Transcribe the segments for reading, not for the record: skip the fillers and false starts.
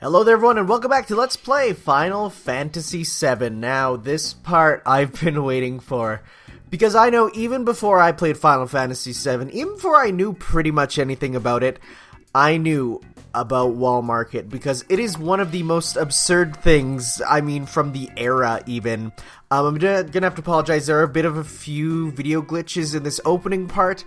Hello there everyone and welcome back to Let's Play Final Fantasy VII. Now, this part I've been waiting for, because I know even before I played Final Fantasy VII, even before I knew pretty much anything about it, I knew about Wall Market, because it is one of the most absurd things, from the era even. I'm gonna have to apologize, there are a few video glitches in this opening part.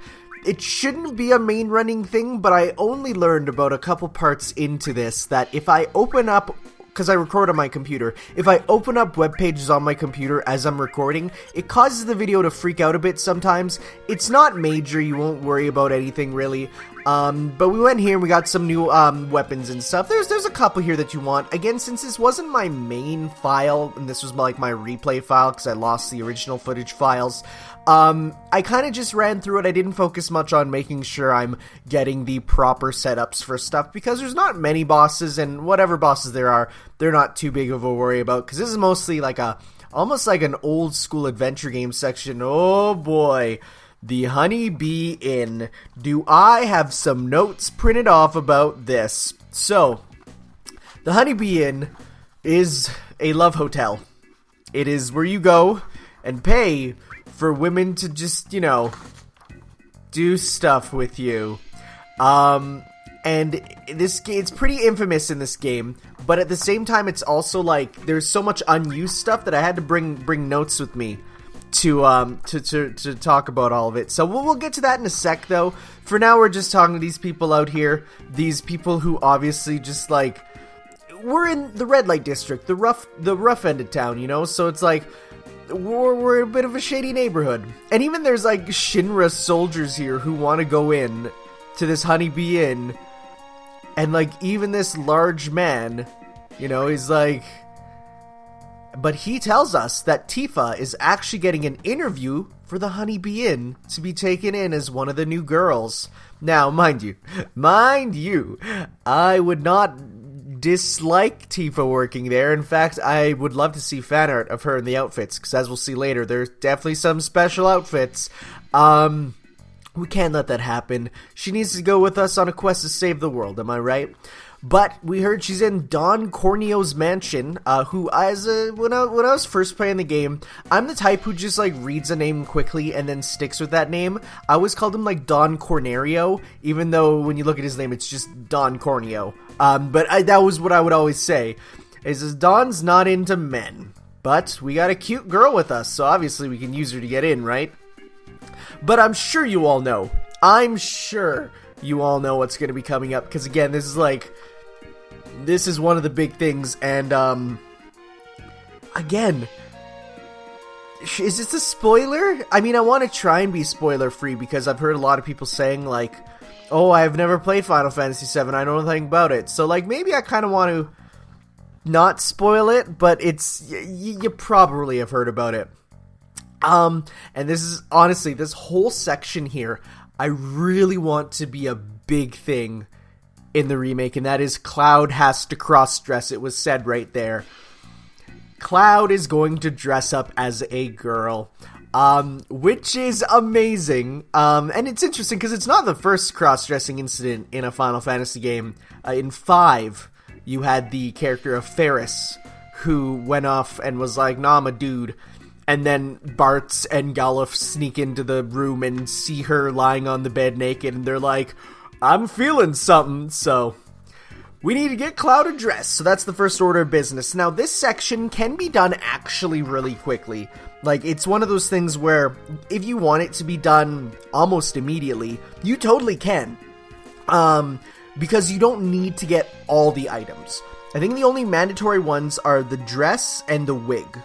It shouldn't be a main running thing, but I only learned about a couple parts into this that if I open up, because I record on my computer, if I open up web pages on my computer as I'm recording, it causes the video to freak out a bit sometimes. It's not major, you won't worry about anything really. But we went here and we got some new weapons and stuff. There's a couple here that you want. Again, since this wasn't my main file, and this was like my replay file because I lost the original footage files, I kind of just ran through it. I didn't focus much on making sure I'm getting the proper setups for stuff, because there's not many bosses, and whatever bosses there are, they're not too big of a worry about, because this is mostly like almost like an old school adventure game section. Oh boy. The Honeybee Inn. Do I have some notes printed off about this? So, the Honeybee Inn is a love hotel. It is where you go and pay for women to just, do stuff with you. And it's pretty infamous in this game, but at the same time, it's also like there's so much unused stuff that I had to bring notes with me to talk about all of it. So we'll get to that in a sec, though. For now, we're just talking to these people out here. These people who obviously just like, we're in the red light district, the rough end of town, so it's like we're a bit of a shady neighborhood. And even there's like Shinra soldiers here who want to go in to this Honeybee Inn, and like even this large man, he's like, but he tells us that Tifa is actually getting an interview for the Honeybee Inn to be taken in as one of the new girls. Now, mind you, I would not dislike Tifa working there. In fact, I would love to see fan art of her in the outfits, because as we'll see later, there's definitely some special outfits. We can't let that happen. She needs to go with us on a quest to save the world, am I right? But we heard she's in Don Corneo's mansion, who, when I was first playing the game, I'm the type who just, like, reads a name quickly and then sticks with that name. I always called him, like, Don Corneo, even though when you look at his name, it's just Don Corneo. But that was what I would always say, is Don's not into men. But we got a cute girl with us, so obviously we can use her to get in, right? But I'm sure you all know. What's going to be coming up, because again, this is one of the big things, and again, is this a spoiler? I want to try and be spoiler free, because I've heard a lot of people saying like, oh, I've never played Final Fantasy VII, I know nothing about it, so like maybe I kind of want to not spoil it, but you probably have heard about it. And this is, honestly, this whole section here, I really want to be a big thing in the remake, and that is Cloud has to cross-dress. It was said right there. Cloud is going to dress up as a girl, which is amazing. And it's interesting because it's not the first cross-dressing incident in a Final Fantasy game. In 5, you had the character of Ferris, who went off and was like, nah, I'm a dude. And then Bartz and Galuf sneak into the room and see her lying on the bed naked, and they're like, I'm feeling something, so we need to get Cloud a dress. So that's the first order of business. Now, this section can be done actually really quickly. Like, it's one of those things where if you want it to be done almost immediately, you totally can. Because you don't need to get all the items. I think the only mandatory ones are the dress and the wig.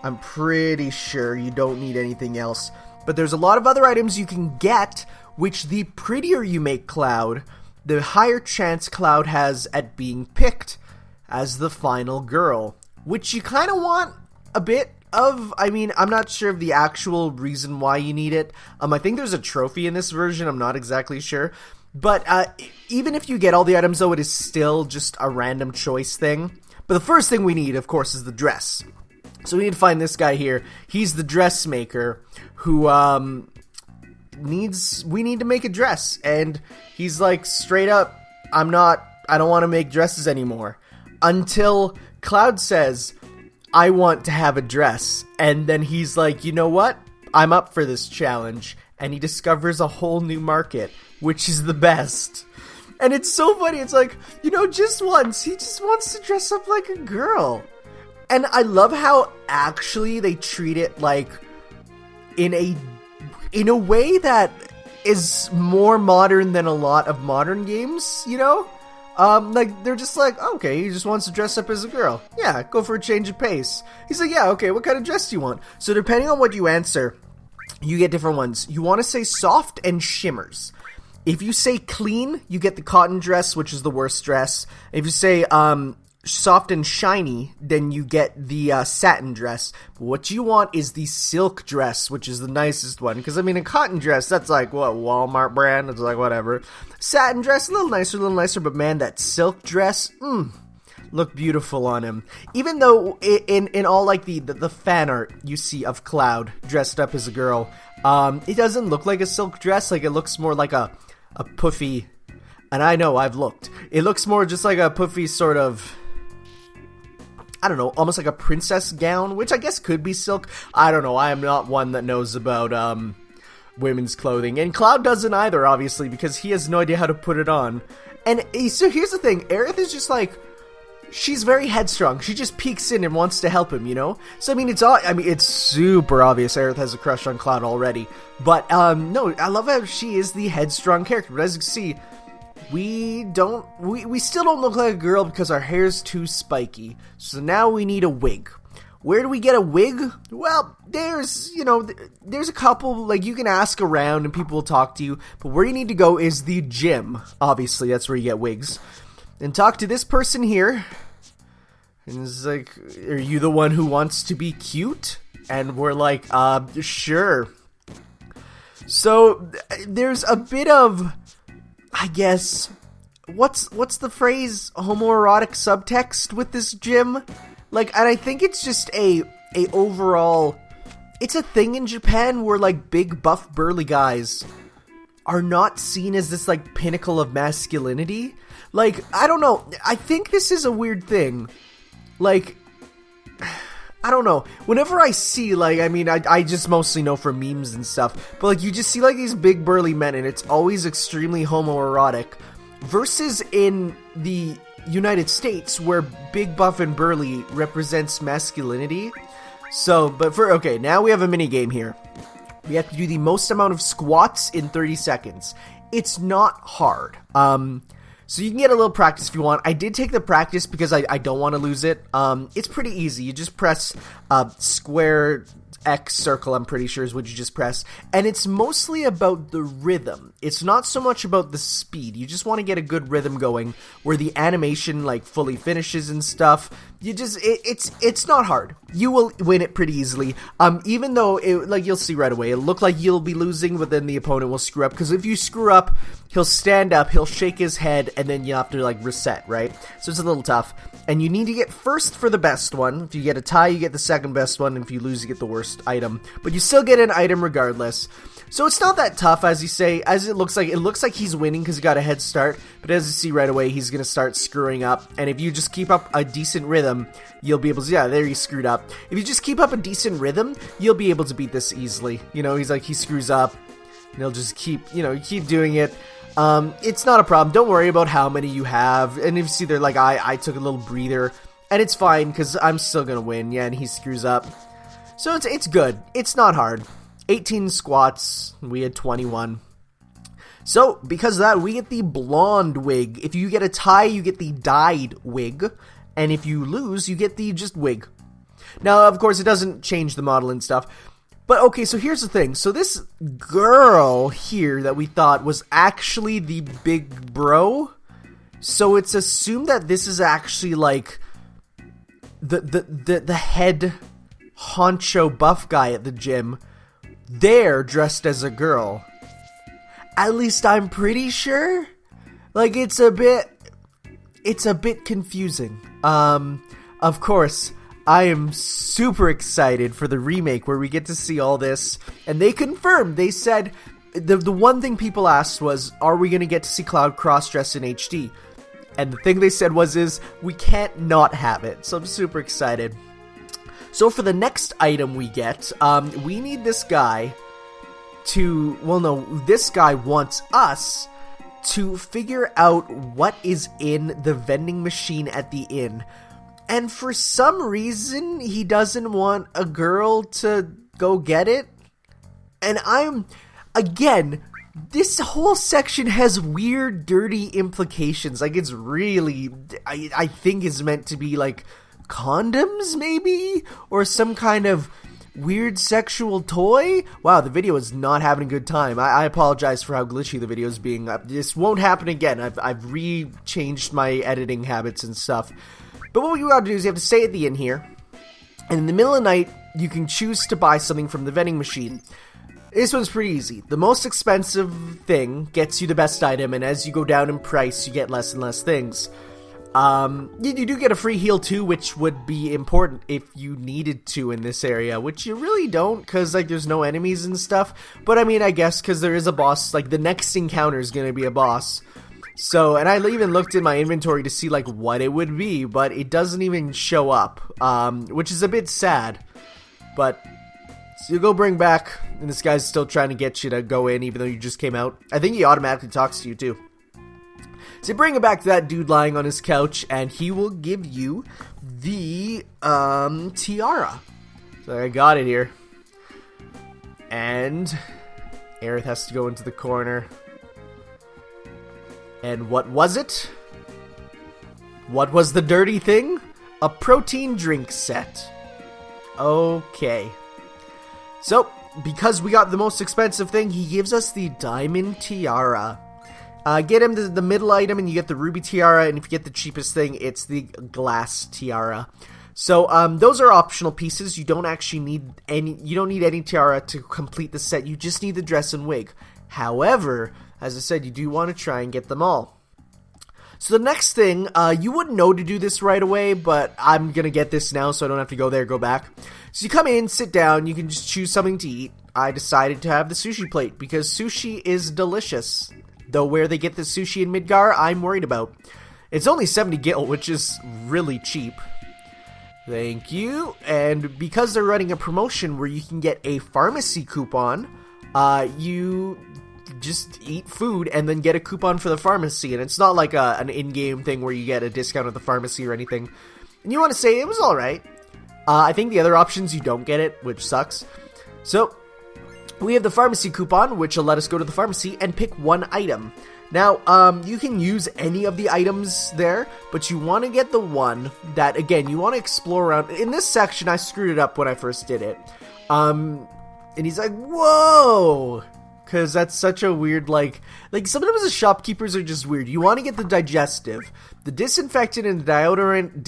I'm pretty sure you don't need anything else. But there's a lot of other items you can get, which the prettier you make Cloud, the higher chance Cloud has at being picked as the final girl. Which you kind of want a bit of. I'm not sure of the actual reason why you need it. I think there's a trophy in this version, I'm not exactly sure. But even if you get all the items, though, it is still just a random choice thing. But the first thing we need, of course, is the dress. So we need to find this guy here. He's the dressmaker who we need to make a dress, and he's like, straight up, I don't want to make dresses anymore. until Cloud says, I want to have a dress. And then he's like, you know what? I'm up for this challenge. And he discovers a whole new market, which is the best. And it's so funny. It's like, just once, he just wants to dress up like a girl. And I love how actually they treat it like in a way that is more modern than a lot of modern games, Like, they're just like, okay, he just wants to dress up as a girl. Yeah, go for a change of pace. He's like, yeah, okay, what kind of dress do you want? So depending on what you answer, you get different ones. You want to say soft and shimmers. If you say clean, you get the cotton dress, which is the worst dress. If you say soft and shiny, then you get the satin dress. But what you want is the silk dress, which is the nicest one. Because, a cotton dress, that's like, what, Walmart brand? It's like, whatever. Satin dress, a little nicer. But, man, that silk dress, look beautiful on him. Even though in all, like, the fan art you see of Cloud dressed up as a girl, it doesn't look like a silk dress. Like, it looks more like a puffy, and I know, I've looked. It looks more just like a puffy sort of, I don't know, almost like a princess gown, which I guess could be silk. I don't know, I am not one that knows about women's clothing. And Cloud doesn't either, obviously, because he has no idea how to put it on. And so here's the thing, Aerith is just like, she's very headstrong. She just peeks in and wants to help him, So, it's super obvious Aerith has a crush on Cloud already. But, no, I love how she is the headstrong character. But as you can see, we still don't look like a girl because our hair's too spiky. So now we need a wig. Where do we get a wig? Well, there's a couple, like, you can ask around and people will talk to you. But where you need to go is the gym. Obviously, that's where you get wigs. And talk to this person here. And it's like, are you the one who wants to be cute? And we're like, sure. So, there's a bit of, I guess, what's the phrase, homoerotic subtext with this gym? Like, and I think it's just a overall, it's a thing in Japan where, like, big, buff, burly guys are not seen as this, like, pinnacle of masculinity. Like, I don't know, I think this is a weird thing. Like, I don't know. Whenever I see, like, I just mostly know from memes and stuff, but, like, you just see, like, these big burly men, and it's always extremely homoerotic, versus in the United States, where big, buff, and burly represents masculinity. So, okay, now we have a mini game here. We have to do the most amount of squats in 30 seconds. It's not hard. So you can get a little practice if you want. I did take the practice because I don't want to lose it. It's pretty easy. You just press square, X, circle, I'm pretty sure is what you just press. And it's mostly about the rhythm. It's not so much about the speed. You just want to get a good rhythm going where the animation, like, fully finishes and stuff. It's not hard. You will win it pretty easily. Even though, you'll see right away, it'll look like you'll be losing, but then the opponent will screw up. Because if you screw up, he'll stand up, he'll shake his head, and then you have to, like, reset, right? So it's a little tough. And you need to get first for the best one. If you get a tie, you get the second best one. And if you lose, you get the worst item. But you still get an item regardless. So it's not that tough, as you say, as it looks like. It looks like he's winning because he got a head start. But as you see right away, he's going to start screwing up. And if you just keep up a decent rhythm, you'll be able to, yeah, there he screwed up. If you just keep up a decent rhythm, you'll be able to beat this easily. He's like, he screws up. And he'll just keep doing it. It's not a problem. Don't worry about how many you have. And if you see there, like, I took a little breather. And it's fine, because I'm still going to win. Yeah, and he screws up. So it's good. It's not hard. 18 squats. We had 21. So, because of that, we get the blonde wig. If you get a tie, you get the dyed wig. And if you lose, you get the just wig. Now, of course, it doesn't change the model and stuff. But, okay, so here's the thing. So this girl here that we thought was actually the big bro. So it's assumed that this is actually, like, the head honcho buff guy at the gym. They're dressed as a girl. At least I'm pretty sure. Like, it's a bit confusing. Of course, I am super excited for the remake where we get to see all this. And they confirmed, they said, the one thing people asked was, are we going to get to see Cloud cross-dress in HD? And the thing they said is, we can't not have it. So I'm super excited. So for the next item we get, we need this guy to, well no, this guy wants us to figure out what is in the vending machine at the inn. And for some reason, he doesn't want a girl to go get it. And again, this whole section has weird, dirty implications. Like, it's really, I think it's meant to be like condoms, maybe? Or some kind of weird sexual toy? Wow, the video is not having a good time. I apologize for how glitchy the video is being. This won't happen again. I've re-changed my editing habits and stuff. But what you gotta do is you have to stay at the inn here. And in the middle of the night, you can choose to buy something from the vending machine. This one's pretty easy. The most expensive thing gets you the best item, and as you go down in price, you get less and less things. You do get a free heal too, which would be important if you needed to in this area, which you really don't, because like there's no enemies and stuff. But I mean, I guess because there is a boss, like the next encounter is going to be a boss. So, and I even looked in my inventory to see like what it would be, but it doesn't even show up, which is a bit sad. But so you go bring back, and this guy's still trying to get you to go in even though you just came out. I think he automatically talks to you too. So you bring it back to that dude lying on his couch, and he will give you the tiara. So I got it here. And Aerith has to go into the corner. And what was it? What was the dirty thing? A protein drink set. Okay. So, because we got the most expensive thing, he gives us the diamond tiara. Get him the middle item and you get the ruby tiara, and if you get the cheapest thing, it's the glass tiara. So, those are optional pieces. You don't actually need any tiara to complete the set. You just need the dress and wig. However, as I said, you do want to try and get them all. So the next thing, you wouldn't know to do this right away, but I'm going to get this now so I don't have to go there, go back. So you come in, sit down, you can just choose something to eat. I decided to have the sushi plate because sushi is delicious. Though where they get the sushi in Midgar, I'm worried about. It's only 70 gil, which is really cheap. Thank you. And because they're running a promotion where you can get a pharmacy coupon, you just eat food and then get a coupon for the pharmacy. And it's not like an in-game thing where you get a discount at the pharmacy or anything. And you want to say it was alright. I think the other options you don't get it, which sucks. So we have the pharmacy coupon, which will let us go to the pharmacy and pick one item. Now, you can use any of the items there, but you want to get the one that, again, you want to explore around. In this section, I screwed it up when I first did it. And he's like, whoa! Because that's such a weird, like sometimes the shopkeepers are just weird. You want to get the digestive. The disinfectant and deodorant,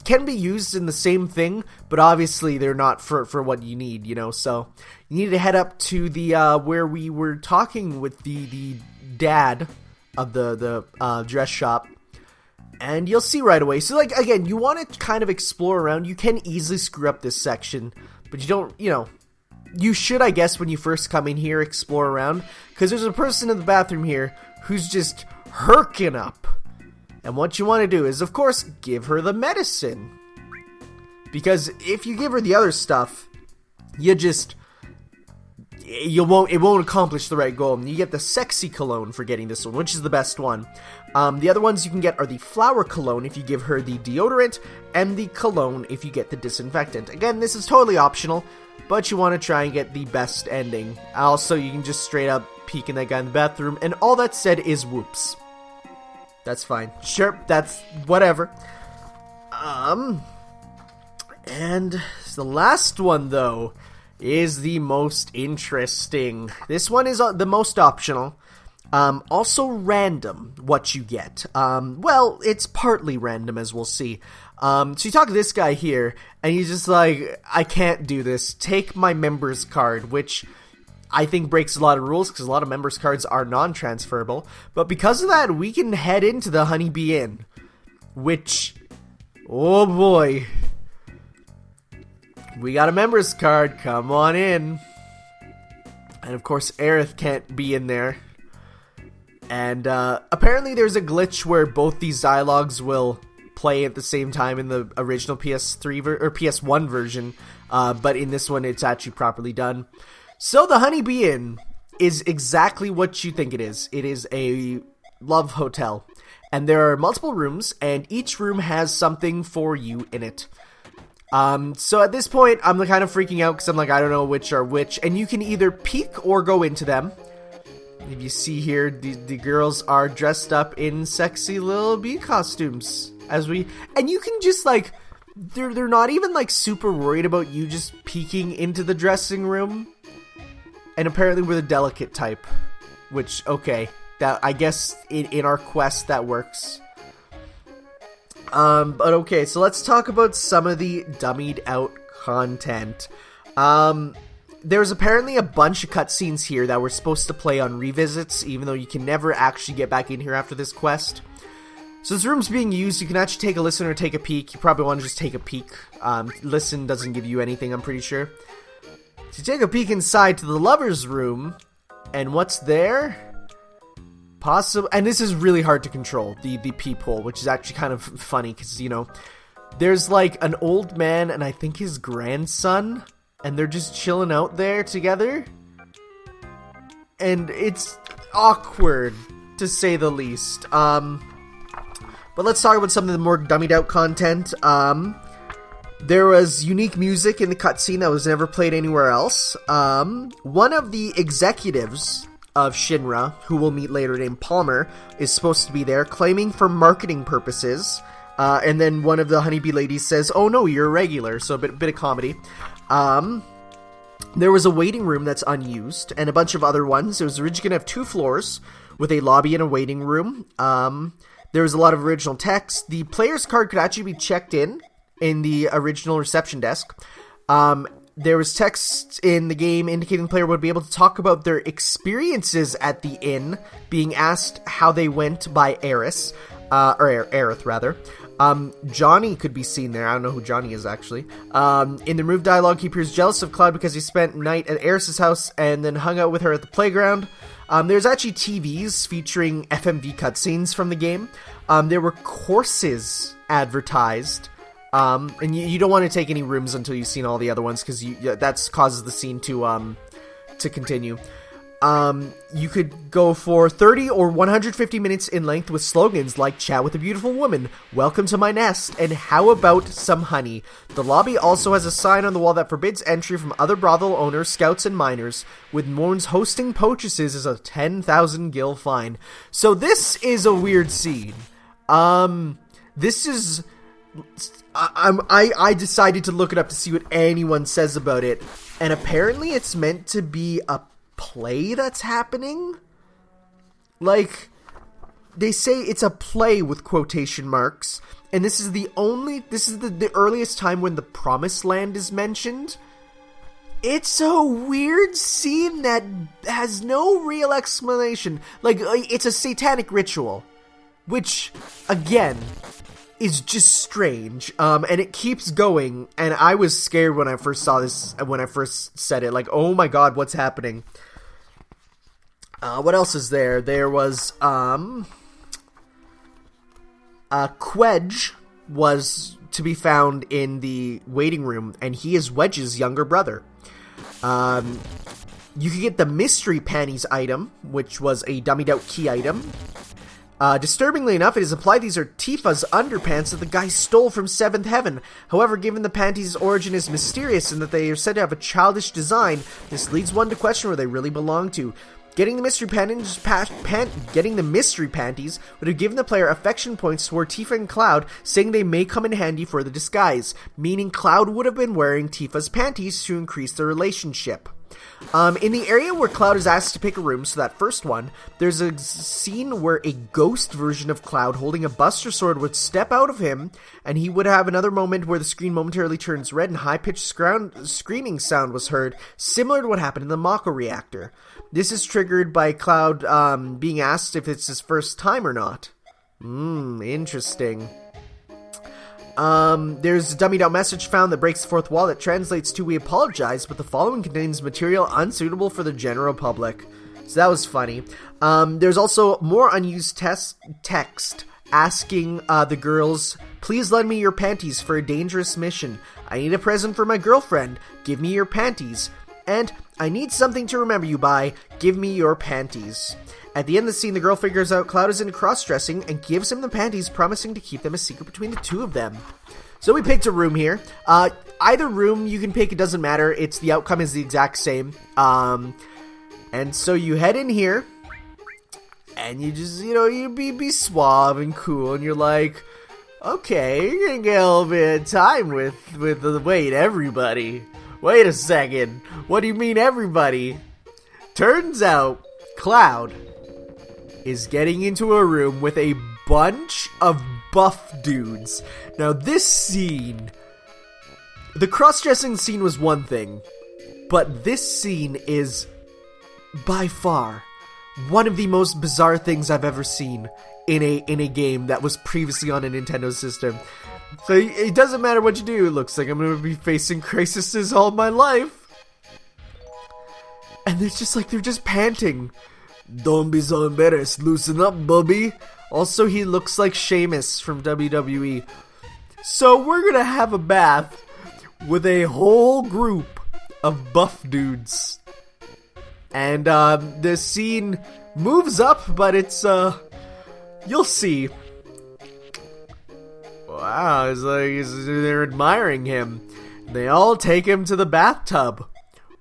can be used in the same thing, but obviously they're not for what you need, you know, so you need to head up to the, where we were talking with the dad of the dress shop, and you'll see right away. So, like, again, you want to kind of explore around. You can easily screw up this section, but you don't, you know, you should, I guess, when you first come in here, explore around, because there's a person in the bathroom here who's just herking up. And what you want to do is, of course, give her the medicine. Because if you give her the other stuff, it won't accomplish the right goal. And you get the sexy cologne for getting this one, which is the best one. The other ones you can get are the flower cologne if you give her the deodorant, and the cologne if you get the disinfectant. Again, this is totally optional, but you want to try and get the best ending. Also, you can just straight up peek in that guy in the bathroom, and all that said is whoops. That's fine. Sure, that's whatever. And the last one, though, is the most interesting. This one is the most optional. Also random, what you get. Well, it's partly random, as we'll see. So you talk to this guy here, and he's just like, I can't do this. Take my members card, which I think breaks a lot of rules, because a lot of members cards are non-transferable. But because of that, we can head into the Honeybee Inn, which, oh boy, we got a members card. Come on in. And of course, Aerith can't be in there. And apparently there's a glitch where both these dialogues will play at the same time in the original PS3 or PS1 version, but in this one it's actually properly done. So the Honeybee Inn is exactly what you think it is. It is a love hotel, and there are multiple rooms, and each room has something for you in it. So at this point, I'm kind of freaking out because I'm like, I don't know which are which, and you can either peek or go into them. If you see here, the girls are dressed up in sexy little bee costumes, and you can just like, they're not even like super worried about you just peeking into the dressing room. And apparently we're the delicate type, which, okay, that I guess in our quest that works. But okay, so let's talk about some of the dummied out content. There's apparently a bunch of cutscenes here that were supposed to play on revisits, even though you can never actually get back in here after this quest. So this room's being used. You can actually take a listen or take a peek. You probably want to just take a peek. Listen doesn't give you anything, I'm pretty sure. So you take a peek inside to the lover's room, and what's there? And this is really hard to control, the peephole, which is actually kind of funny, because, you know, there's like an old man and I think his grandson, and they're just chilling out there together. And it's awkward, to say the least. But let's talk about some of the more dummied out content. There was unique music in the cutscene that was never played anywhere else. One of the executives of Shinra, who we'll meet later, named Palmer, is supposed to be there, claiming for marketing purposes. And then one of the Honeybee ladies says, "Oh no, you're a regular," so a bit of comedy. There was a waiting room that's unused, and a bunch of other ones. It was originally going to have 2 floors, with a lobby and a waiting room. There was a lot of original text. The player's card could actually be checked in the original reception desk. There was text in the game indicating the player would be able to talk about their experiences at the inn, being asked how they went by Aerith, rather. Johnny could be seen there. I don't know who Johnny is, actually. In the remove dialogue, he appears jealous of Cloud because he spent night at Aerith's house and then hung out with her at the playground. There's actually TVs featuring FMV cutscenes from the game. There were courses advertised. And you don't want to take any rooms until you've seen all the other ones, because that causes the scene to continue. You could go for 30 or 150 minutes in length with slogans like "Chat with a beautiful woman," "Welcome to my nest," and "How about some honey?" The lobby also has a sign on the wall that forbids entry from other brothel owners, scouts, and minors, with warns hosting poaches is a 10,000 gil fine. So this is a weird scene. This is... I decided to look it up to see what anyone says about it, and apparently it's meant to be a play that's happening. Like, they say it's a play with quotation marks, and this is the earliest time when the Promised Land is mentioned. It's a weird scene that has no real explanation. Like, it's a satanic ritual, which, again, is just strange, and it keeps going, and I was scared when I first saw this, when I first said it, like, oh my god, what's happening? What else is there? There was, Quedge was to be found in the waiting room, and he is Wedge's younger brother. You could get the mystery panties item, which was a dummied out key item. Disturbingly enough, it is implied these are Tifa's underpants that the guy stole from Seventh Heaven. However, given the panties' origin is mysterious and that they are said to have a childish design, this leads one to question where they really belong to. Getting the mystery panties would have given the player affection points toward Tifa and Cloud, saying they may come in handy for the disguise, meaning Cloud would have been wearing Tifa's panties to increase their relationship. In the area where Cloud is asked to pick a room, so that first one, there's a scene where a ghost version of Cloud holding a Buster Sword would step out of him, and he would have another moment where the screen momentarily turns red and high-pitched screaming sound was heard, similar to what happened in the Mako reactor. This is triggered by Cloud being asked if it's his first time or not. Interesting. There's a dummied out message found that breaks the fourth wall that translates to "We apologize, but the following contains material unsuitable for the general public." So that was funny. There's also more unused text asking the girls, please lend me your panties for a dangerous mission. I need a present for my girlfriend. Give me your panties. And I need something to remember you by. Give me your panties. At the end of the scene, the girl figures out Cloud is into cross-dressing and gives him the panties, promising to keep them a secret between the two of them. So we picked a room here. Either room you can pick, it doesn't matter. The outcome is the exact same. And so you head in here, and you just, you be suave and cool, and you're like, okay, you're gonna get a little bit of time wait, everybody. Wait a second. What do you mean, everybody? Turns out, Cloud is getting into a room with a bunch of buff dudes. Now, this scene, the cross-dressing scene was one thing, but this scene is, by far, one of the most bizarre things I've ever seen in a game that was previously on a Nintendo system. So it doesn't matter what you do, it looks like I'm going to be facing crises all my life. And it's just like, they're just panting. Don't be so embarrassed, loosen up, Bubby. Also, he looks like Sheamus from WWE. So we're going to have a bath with a whole group of buff dudes. And the scene moves up, but it's, you'll see. Wow, it's like they're admiring him. They all take him to the bathtub,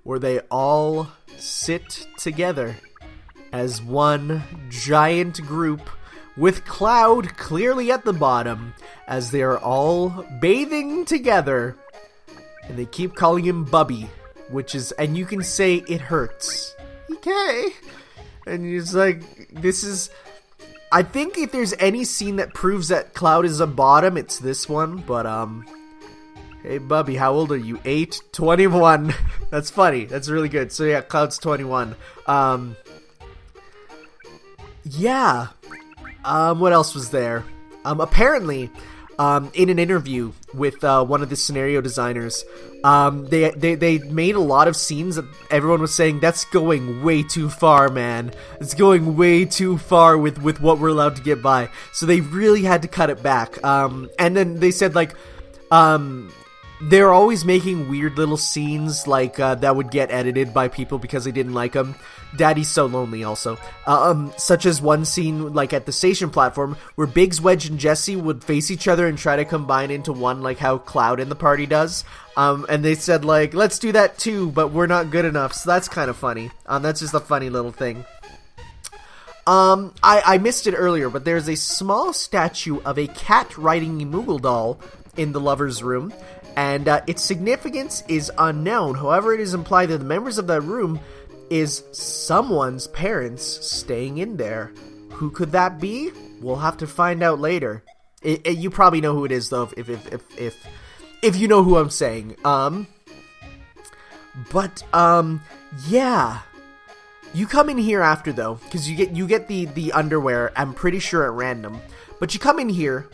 where they all sit together as one giant group, with Cloud clearly at the bottom, as they are all bathing together. And they keep calling him Bubby, and you can say it hurts. Okay. And it's like, I think if there's any scene that proves that Cloud is a bottom, it's this one, but, hey, Bubby, how old are you? 8? 21. That's funny. That's really good. So, yeah, Cloud's 21. Yeah. What else was there? Apparently, in an interview with one of the scenario designers, they made a lot of scenes that everyone was saying, that's going way too far, man. It's going way too far with what we're allowed to get by. So they really had to cut it back. And then they said, like, they're always making weird little scenes, like, that would get edited by people because they didn't like them. Daddy's So Lonely also. Such as one scene, like, at the station platform, where Biggs, Wedge, and Jesse would face each other and try to combine into one, like how Cloud in the party does. And they said, like, let's do that too, but we're not good enough, so that's kind of funny. That's just a funny little thing. I missed it earlier, but there's a small statue of a cat riding a Moogle doll in the lover's room, and its significance is unknown. However, it is implied that the members of that room is someone's parents staying in there. Who could that be? We'll have to find out later. You probably know who it is, though, if you know who I'm saying. Yeah. You come in here after, though, because you get the underwear, I'm pretty sure at random. But you come in here,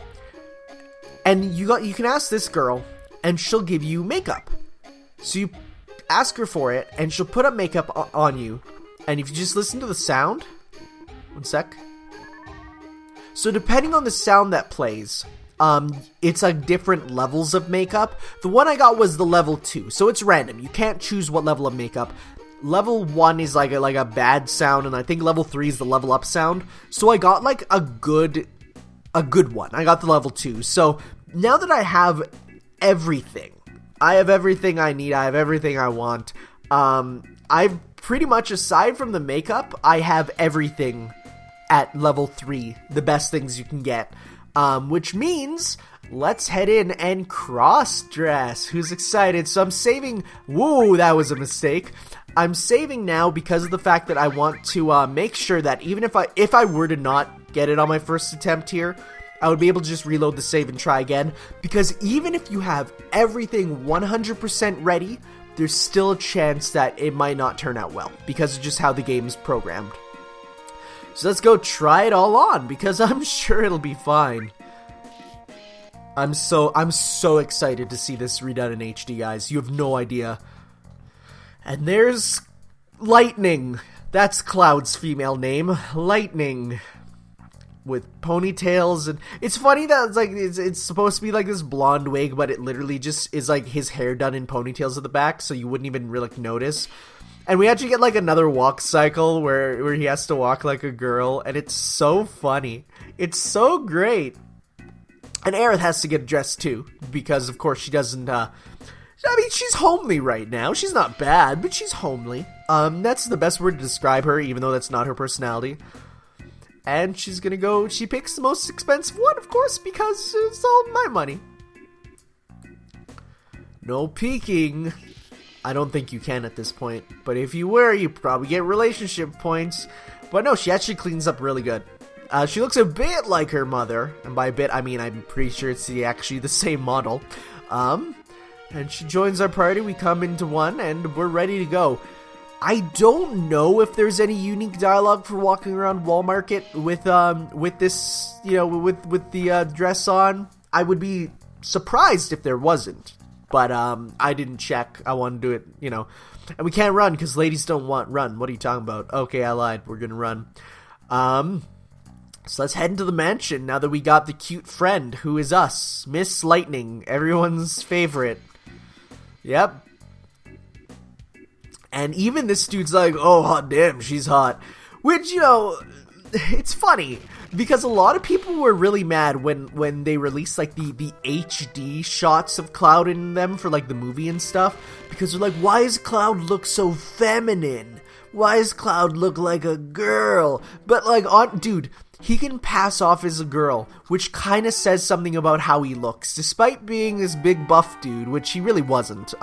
and you can ask this girl, and she'll give you makeup. So you ask her for it, and she'll put up makeup on you. And if you just listen to the sound, one sec. So depending on the sound that plays, it's like different levels of makeup. The one I got was the level 2, so it's random. You can't choose what level of makeup. Level 1 is like a bad sound, and I think level 3 is the level up sound. So I got like a good one. I got the level 2. So now that I have everything, I have everything I need, I have everything I want. I've pretty much, aside from the makeup, I have everything at level 3, the best things you can get. Which means, let's head in and cross-dress. Who's excited? So I'm saving, whoa, that was a mistake. I'm saving now because of the fact that I want to make sure that even if I were to not get it on my first attempt here, I would be able to just reload the save and try again, because even if you have everything 100% ready, there's still a chance that it might not turn out well, because of just how the game's programmed. So let's go try it all on, because I'm sure it'll be fine. I'm so excited to see this redone in HD, guys. You have no idea. And there's lightning. That's Cloud's female name, Lightning. With ponytails, and it's funny that it's like it's supposed to be like this blonde wig, but it literally just is like his hair done in ponytails at the back, so you wouldn't even really notice. And we actually get like another walk cycle where he has to walk like a girl, and it's so funny. It's so great. And Aerith has to get dressed too, because of course she doesn't. I mean, she's homely right now. She's not bad, but she's homely. That's the best word to describe her, even though that's not her personality. And she's gonna go, she picks the most expensive one, of course, because it's all my money. No peeking. I don't think you can at this point. But if you were, you probably get relationship points. But no, she actually cleans up really good. She looks a bit like her mother. And by a bit, I mean, I'm pretty sure it's actually the same model. And she joins our party, we come into one, and we're ready to go. I don't know if there's any unique dialogue for walking around Wall Market with this, you know, with the dress on. I would be surprised if there wasn't, but I didn't check. I want to do it, you know, and we can't run because ladies don't run. What are you talking about? Okay, I lied. We're gonna run. So let's head into the mansion now that we got the cute friend who is us, Miss Lightning, everyone's favorite. Yep. And even this dude's like, oh, hot damn, she's hot. Which, you know, it's funny. Because a lot of people were really mad when they released, like, the HD shots of Cloud in them for, like, the movie and stuff. Because they're like, why does Cloud look so feminine? Why does Cloud look like a girl? But, like, dude, he can pass off as a girl, which kind of says something about how he looks, despite being this big buff dude, which he really wasn't.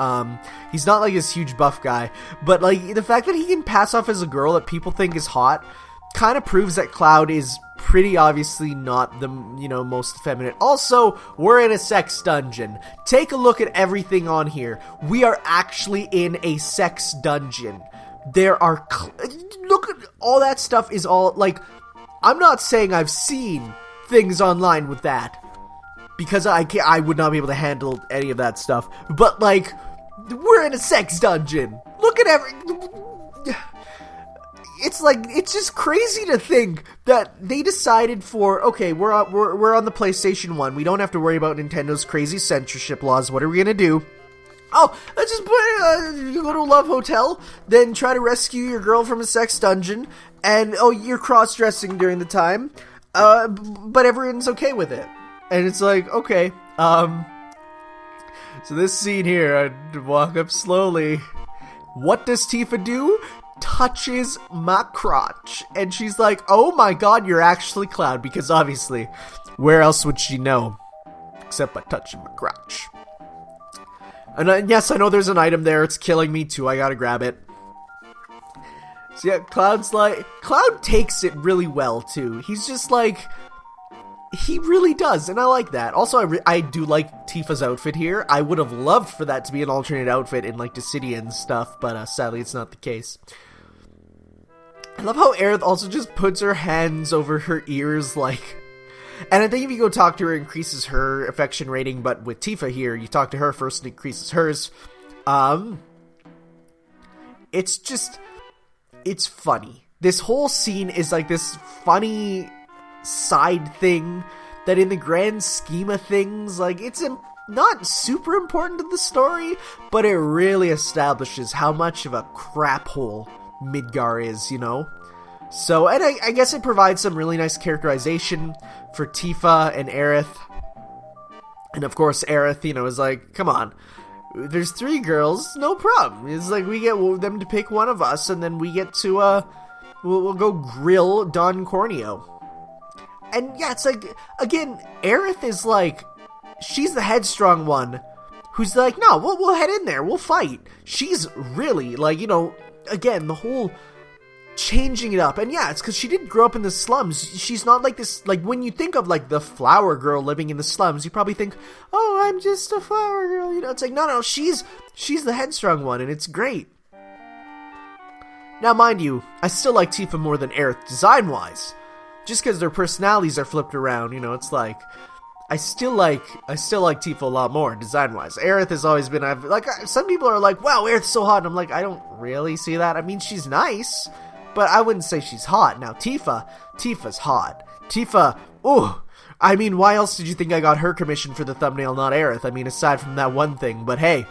He's not like this huge buff guy, but like the fact that he can pass off as a girl that people think is hot kind of proves that Cloud is pretty obviously not the, you know, most effeminate. Also, we're in a sex dungeon. Take a look at everything on here. We are actually in a sex dungeon. There are look at all that stuff is all like, I'm not saying I've seen things online with that, because I would not be able to handle any of that stuff, but like, we're in a sex dungeon. Look at it's like, it's just crazy to think that they decided for, okay, we're on the PlayStation 1, we don't have to worry about Nintendo's crazy censorship laws, what are we gonna do? Oh, let's just you go to a love hotel, then try to rescue your girl from a sex dungeon, and, oh, you're cross-dressing during the time, but everyone's okay with it. And it's like, okay, so this scene here, I walk up slowly. What does Tifa do? Touches my crotch. And she's like, oh my god, you're actually Cloud, because obviously, where else would she know? Except by touching my crotch. And yes, I know there's an item there. It's killing me too. I gotta grab it. So yeah, Cloud takes it really well too. He's just like, he really does, and I like that. Also, I do like Tifa's outfit here. I would have loved for that to be an alternate outfit in like Dissidia and stuff, but sadly it's not the case. I love how Aerith also just puts her hands over her ears like... And I think if you go talk to her, it increases her affection rating, but with Tifa here, you talk to her first and it increases hers. It's just... It's funny. This whole scene is like this funny side thing that in the grand scheme of things, like, it's not super important to the story, but it really establishes how much of a crap hole Midgar is, you know? So, and I guess it provides some really nice characterization for Tifa and Aerith. And of course, Aerith, you know, is like, come on, there's 3 girls, no problem. It's like, we get them to pick one of us, and then we get to, we'll go grill Don Corneo. And yeah, it's like, again, Aerith is like, she's the headstrong one, who's like, no, we'll head in there, we'll fight. She's really, like, you know, again, the whole changing it up. And yeah, it's because she didn't grow up in the slums. She's not like this, like, when you think of, like, the flower girl living in the slums, you probably think, oh, I'm just a flower girl, you know? It's like, no, she's the headstrong one, and it's great. Now, mind you, I still like Tifa more than Aerith design-wise. Just because their personalities are flipped around, you know, it's like, I still like Tifa a lot more, design-wise. Aerith has always been, some people are like, wow, Aerith's so hot, and I'm like, I don't really see that. I mean, she's nice, but I wouldn't say she's hot. Now, Tifa's hot. Tifa, ooh. I mean, why else did you think I got her commission for the thumbnail, not Aerith? I mean, aside from that one thing, but hey.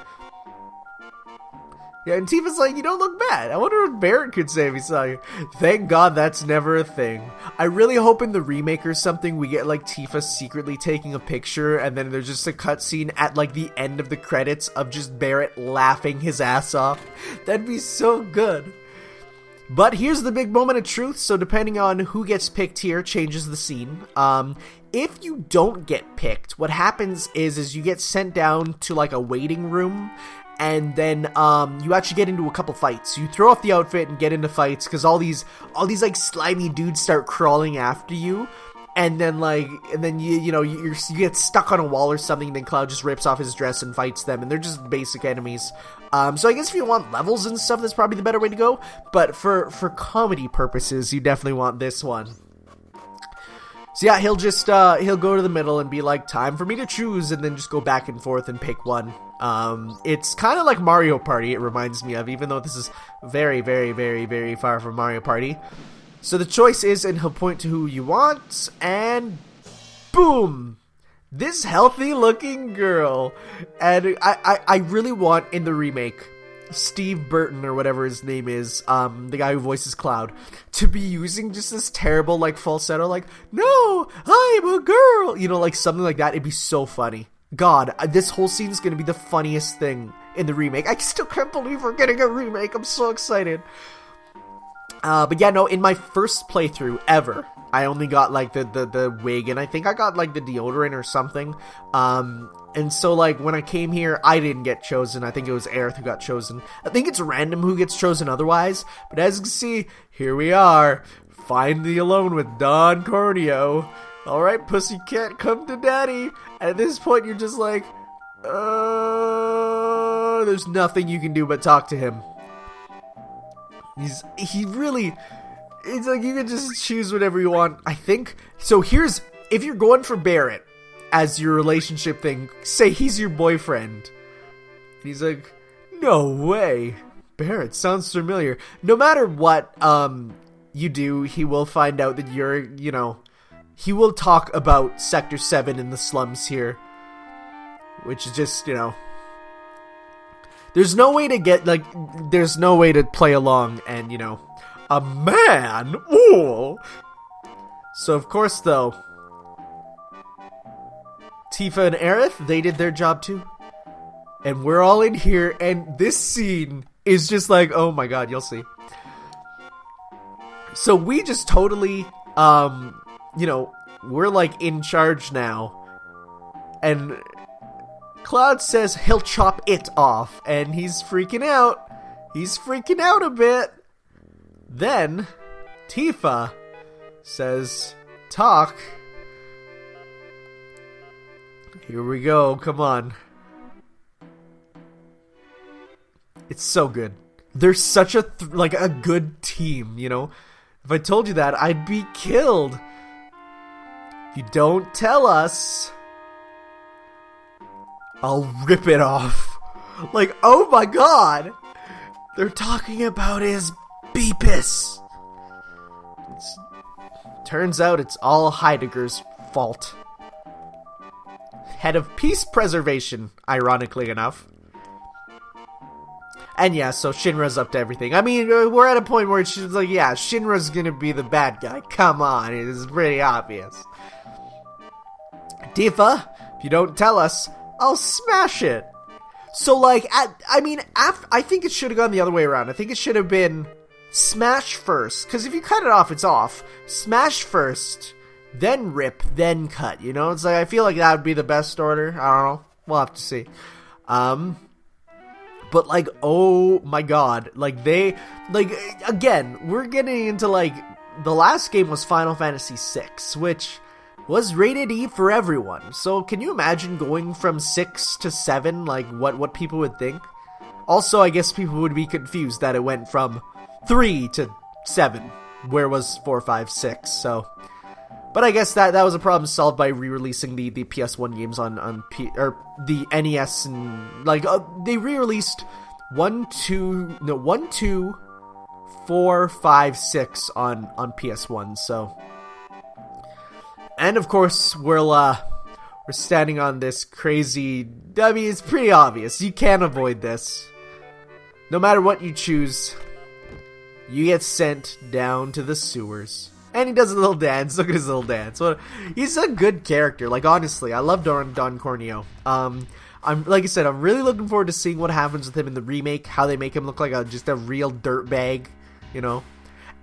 Yeah, and Tifa's like, you don't look bad. I wonder if Barrett could say if he saw you. Thank God that's never a thing. I really hope in the remake or something we get, like, Tifa secretly taking a picture, and then there's just a cutscene at, like, the end of the credits of just Barrett laughing his ass off. That'd be so good. But here's the big moment of truth, so depending on who gets picked here changes the scene. If you don't get picked, what happens is you get sent down to, like, a waiting room, and then you actually get into a couple fights. You throw off the outfit and get into fights because all these like slimy dudes start crawling after you, and then you get stuck on a wall or something, and then Cloud just rips off his dress and fights them, and they're just basic enemies. So I guess if you want levels and stuff, that's probably the better way to go. But for comedy purposes, you definitely want this one. So yeah, he'll go to the middle and be like, time for me to choose, and then just go back and forth and pick one. It's kind of like Mario Party, it reminds me of, even though this is very, very, very, very far from Mario Party. So the choice is, and he'll point to who you want, and boom! This healthy looking girl. And I really want in the remake Steve Burton or whatever his name is, the guy who voices Cloud, to be using just this terrible like falsetto, like, no, I'm a girl, you know, like something like that. It'd be so funny. God, this whole scene is gonna be the funniest thing in the remake. I still can't believe we're getting a remake. I'm so excited. But yeah, no, in my first playthrough ever, I only got like the wig, and I think I got like the deodorant or something. And so, like, when I came here, I didn't get chosen. I think it was Aerith who got chosen. I think it's random who gets chosen otherwise. But as you can see, here we are. Finally alone with Don Corneo. Alright, pussycat, come to daddy. And at this point, you're just like, there's nothing you can do but talk to him. It's like, you can just choose whatever you want, I think. So here's, if you're going for Barrett as your relationship thing, say he's your boyfriend. He's like, no way. Barrett sounds familiar. No matter what you do, he will find out that you're, you know, he will talk about Sector 7 in the slums here. Which is just, you know, there's no way to get, like, there's no way to play along and, you know, a man? Ooh. So, of course, though, Tifa and Aerith, they did their job too. And we're all in here, and this scene is just like, oh my god, you'll see. So we just totally, you know, we're like in charge now. And Cloud says he'll chop it off, and he's freaking out. He's freaking out a bit. Then, Tifa says, talk. Here we go, come on. It's so good. They're such a, like, a good team, you know? If I told you that, I'd be killed. If you don't tell us, I'll rip it off. Like, oh my god! They're talking about his Beepus. Turns out it's all Heidegger's fault. Head of peace preservation, ironically enough. And yeah, so Shinra's up to everything. I mean, we're at a point where she's like, yeah, Shinra's gonna be the bad guy. Come on, it is pretty obvious. Tifa, if you don't tell us, I'll smash it. So, like, I think it should have gone the other way around. I think it should have been smash first. Because if you cut it off, it's off. Smash first, then rip, then cut. You know, it's like, I feel like that would be the best order. I don't know. We'll have to see. But, like, oh my god. Like, again, we're getting into, like, the last game was Final Fantasy VI, which was rated E for everyone. So can you imagine going from 6 to 7, like what people would think? Also, I guess people would be confused that it went from 3 to 7. Where was 4, 5, 6? So, but I guess that was a problem solved by re-releasing the PS1 games on the NES, and like they re-released 1, 2, 4, 5, 6 on PS1. So, and of course we're standing on this crazy. I mean, it's pretty obvious. You can't avoid this. No matter what you choose, you get sent down to the sewers. And he does a little dance. Look at his little dance. He's a good character. Like, honestly, I love Don Corneo. Like I said, I'm really looking forward to seeing what happens with him in the remake. How they make him look like just a real dirtbag, you know?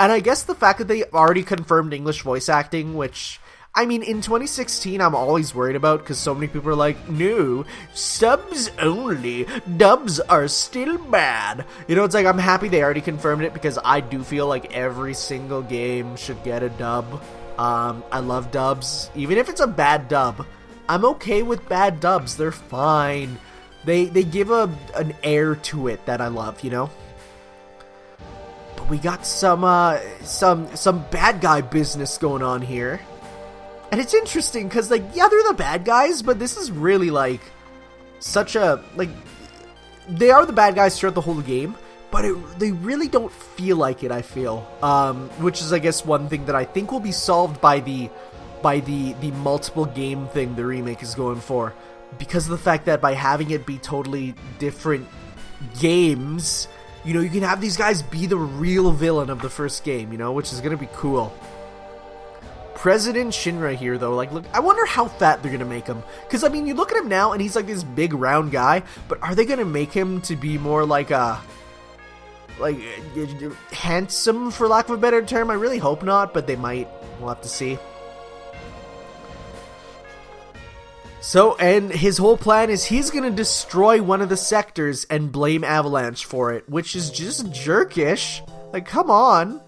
And I guess the fact that they already confirmed English voice acting, which, I mean, in 2016, I'm always worried about, because so many people are like, no, subs only, dubs are still bad. You know, it's like, I'm happy they already confirmed it, because I do feel like every single game should get a dub. I love dubs, even if it's a bad dub. I'm okay with bad dubs, they're fine. They give an air to it that I love, you know? But we got some bad guy business going on here. And it's interesting, because, like, yeah, they're the bad guys, but this is really, like, such a, like, they are the bad guys throughout the whole game, but they really don't feel like it, I feel. Which is, I guess, one thing that I think will be solved by the multiple game thing the remake is going for. Because of the fact that by having it be totally different games, you know, you can have these guys be the real villain of the first game, you know, which is going to be cool. President Shinra here, though, like, look, I wonder how fat they're gonna make him. Because, I mean, you look at him now, and he's like this big, round guy, but are they gonna make him to be more like handsome, for lack of a better term? I really hope not, but they might. We'll have to see. So, and his whole plan is he's gonna destroy one of the sectors and blame Avalanche for it, which is just jerkish. Like, come on.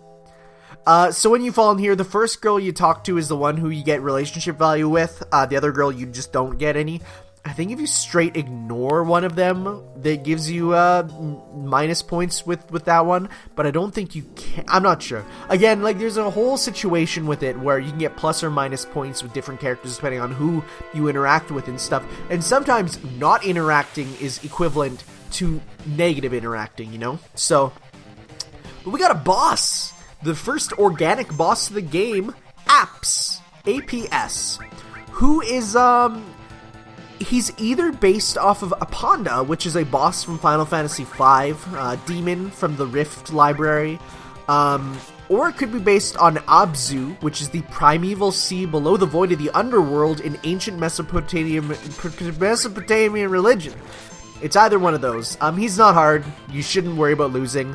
So when you fall in here, the first girl you talk to is the one who you get relationship value with. The other girl, you just don't get any. I think if you straight ignore one of them, that gives you minus points with that one. But I don't think you can. I'm not sure. Again, like, there's a whole situation with it where you can get plus or minus points with different characters depending on who you interact with and stuff. And sometimes not interacting is equivalent to negative interacting, you know? So, but we got a boss. The first organic boss of the game, Apps, APS, who is, he's either based off of Aponda, which is a boss from Final Fantasy V, demon from the Rift library, or it could be based on Abzu, which is the primeval sea below the void of the underworld in ancient Mesopotamian religion. It's either one of those. He's not hard. You shouldn't worry about losing.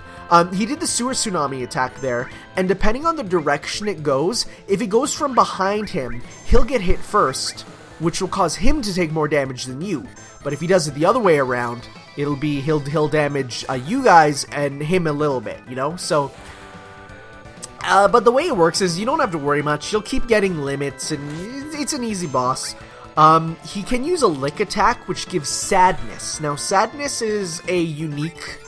He did the sewer tsunami attack there, and depending on the direction it goes, if it goes from behind him, he'll get hit first, which will cause him to take more damage than you. But if he does it the other way around, it'll be he'll damage you guys and him a little bit, you know? So, but the way it works is you don't have to worry much. You'll keep getting limits, and it's an easy boss. He can use a lick attack, which gives sadness. Now, sadness is a unique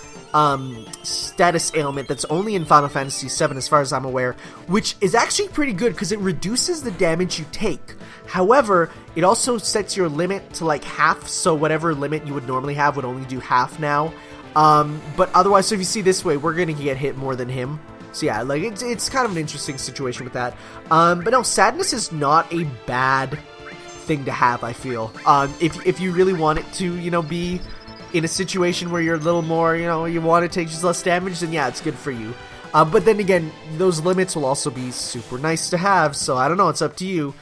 status ailment that's only in Final Fantasy VII as far as I'm aware, which is actually pretty good because it reduces the damage you take. However, it also sets your limit to like half, so whatever limit you would normally have would only do half now. But otherwise, so if you see this way, we're gonna get hit more than him. So yeah, like it's kind of an interesting situation with that. But no, sadness is not a bad thing to have, I feel. If you really want it to, you know, be in a situation where you're a little more, you know, you want to take just less damage, then yeah, it's good for you. But then again, those limits will also be super nice to have, so I don't know, it's up to you.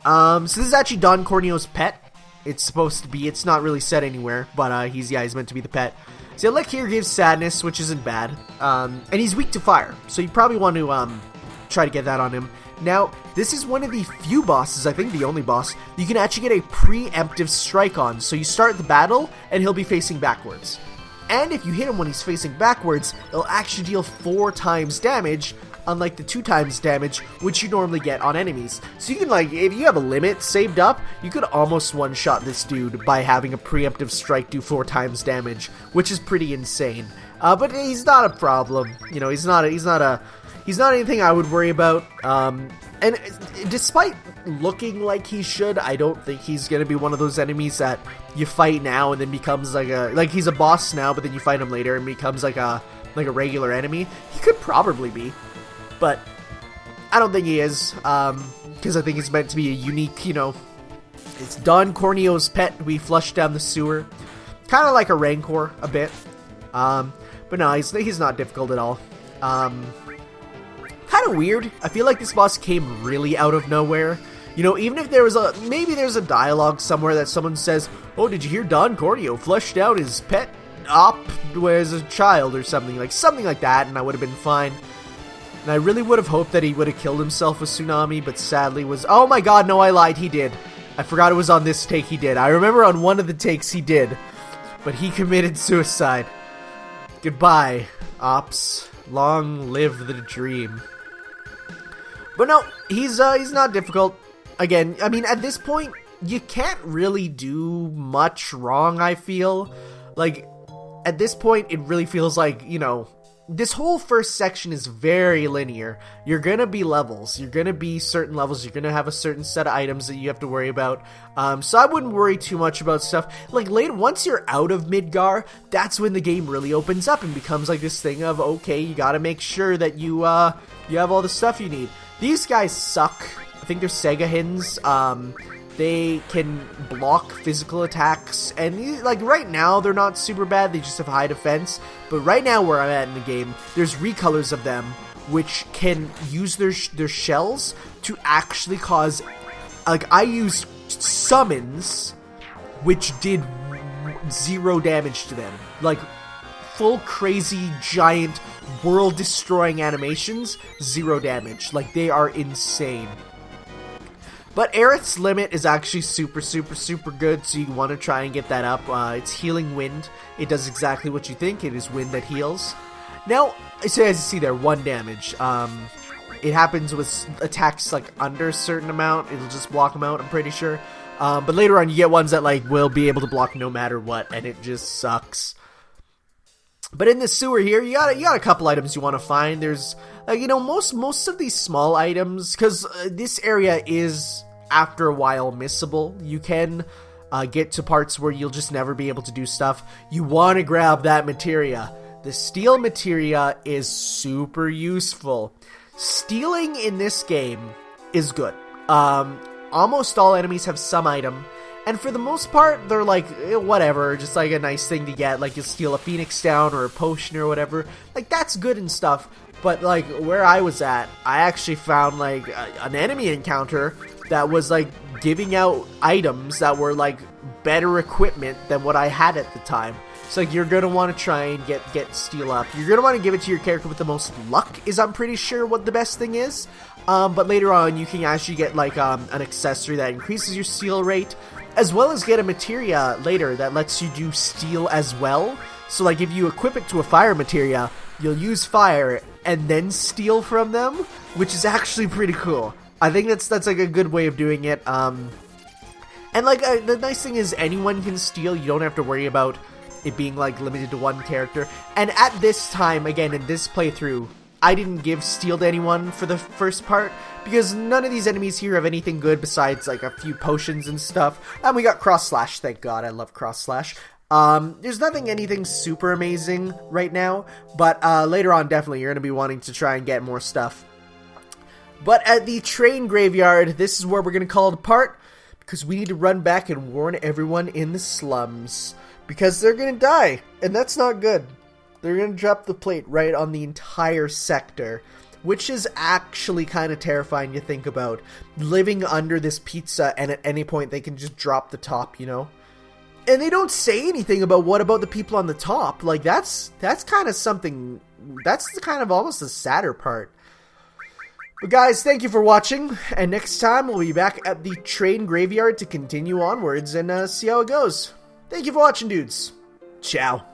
So this is actually Don Corneo's pet. It's supposed to be, it's not really said anywhere, but he's meant to be the pet. So Lick here gives sadness, which isn't bad. And he's weak to fire, so you probably want to try to get that on him. Now, this is one of the few bosses, I think the only boss, you can actually get a preemptive strike on. So you start the battle, and he'll be facing backwards. And if you hit him when he's facing backwards, it'll actually deal 4 times damage, unlike the 2 times damage, which you normally get on enemies. So you can, like, if you have a limit saved up, you could almost one-shot this dude by having a preemptive strike do 4 times damage, which is pretty insane. But he's not a problem. You know, he's not anything I would worry about, and despite looking like he should, I don't think he's gonna be one of those enemies that you fight now and then becomes like he's a boss now, but then you fight him later and becomes like a like a regular enemy. He could probably be, but I don't think he is, because I think he's meant to be a unique, it's Don Corneo's pet we flushed down the sewer. Kind of like a Rancor, a bit. But no, he's not difficult at all. Kind of weird. I feel like this boss came really out of nowhere. Even if maybe there's a dialogue somewhere that someone says, "Oh, did you hear Don Corneo flushed out his pet op as a child," or something like that, and I would have been fine. And I really would have hoped that he would have killed himself with Tsunami, but sadly oh my god, no, I lied, he did. I forgot it was on this take he did. I remember on one of the takes he did, but he committed suicide. Goodbye, Ops. Long live the dream. But no, he's not difficult. Again, I mean, at this point, you can't really do much wrong, I feel. Like, at this point, it really feels like, this whole first section is very linear. You're gonna be levels. You're gonna be certain levels. You're gonna have a certain set of items that you have to worry about. So I wouldn't worry too much about stuff. Like, later, once you're out of Midgar, that's when the game really opens up and becomes like this thing of, okay, you gotta make sure that you have all the stuff you need. These guys suck. I think they're Sega Hins. They can block physical attacks, and right now they're not super bad, they just have high defense. But right now where I'm at in the game, there's recolors of them which can use their shells to actually cause, I used summons which did 0 damage to them. Like, full crazy giant world destroying animations, 0 damage. Like, they are insane. But Aerith's limit is actually super, super, super good, so you want to try and get that up. It's Healing Wind. It does exactly what you think. It is wind that heals. Now, so as you see there, 1 damage. It happens with attacks under a certain amount. It'll just block them out, I'm pretty sure. But later on, you get ones that will be able to block no matter what, and it just sucks. But in the sewer here, you got a couple items you want to find. There's, most of these small items, because this area is, after a while, missable. You can get to parts where you'll just never be able to do stuff. You want to grab that materia. The steel materia is super useful. Stealing in this game is good. Almost all enemies have some item. And for the most part, they're whatever, just a nice thing to get. You'll steal a Phoenix Down or a potion or whatever. That's good and stuff. But, where I was at, I actually found, an enemy encounter that was, giving out items that were, better equipment than what I had at the time. So, you're gonna want to try and get steel up. You're gonna want to give it to your character with the most luck, I'm pretty sure what the best thing is. But later on, you can actually get, an accessory that increases your steel rate, as well as get a materia later that lets you do steel as well. So, if you equip it to a fire materia, you'll use fire and then steal from them, which is actually pretty cool. I think that's a good way of doing it. And the nice thing is anyone can steal. You don't have to worry about it being limited to one character. And at this time, again, in this playthrough, I didn't give steel to anyone for the first part, because none of these enemies here have anything good besides a few potions and stuff. And we got cross slash, thank god, I love cross slash. There's anything super amazing right now, but later on definitely you're going to be wanting to try and get more stuff. But at the train graveyard, this is where we're going to call it apart, because we need to run back and warn everyone in the slums, because they're going to die, and that's not good. They're going to drop the plate right on the entire sector, which is actually kind of terrifying to think about. Living under this pizza, and at any point they can just drop the top, And they don't say anything about what about the people on the top. That's kind of something, that's kind of almost the sadder part. But guys, thank you for watching, and next time we'll be back at the train graveyard to continue onwards and see how it goes. Thank you for watching, dudes. Ciao.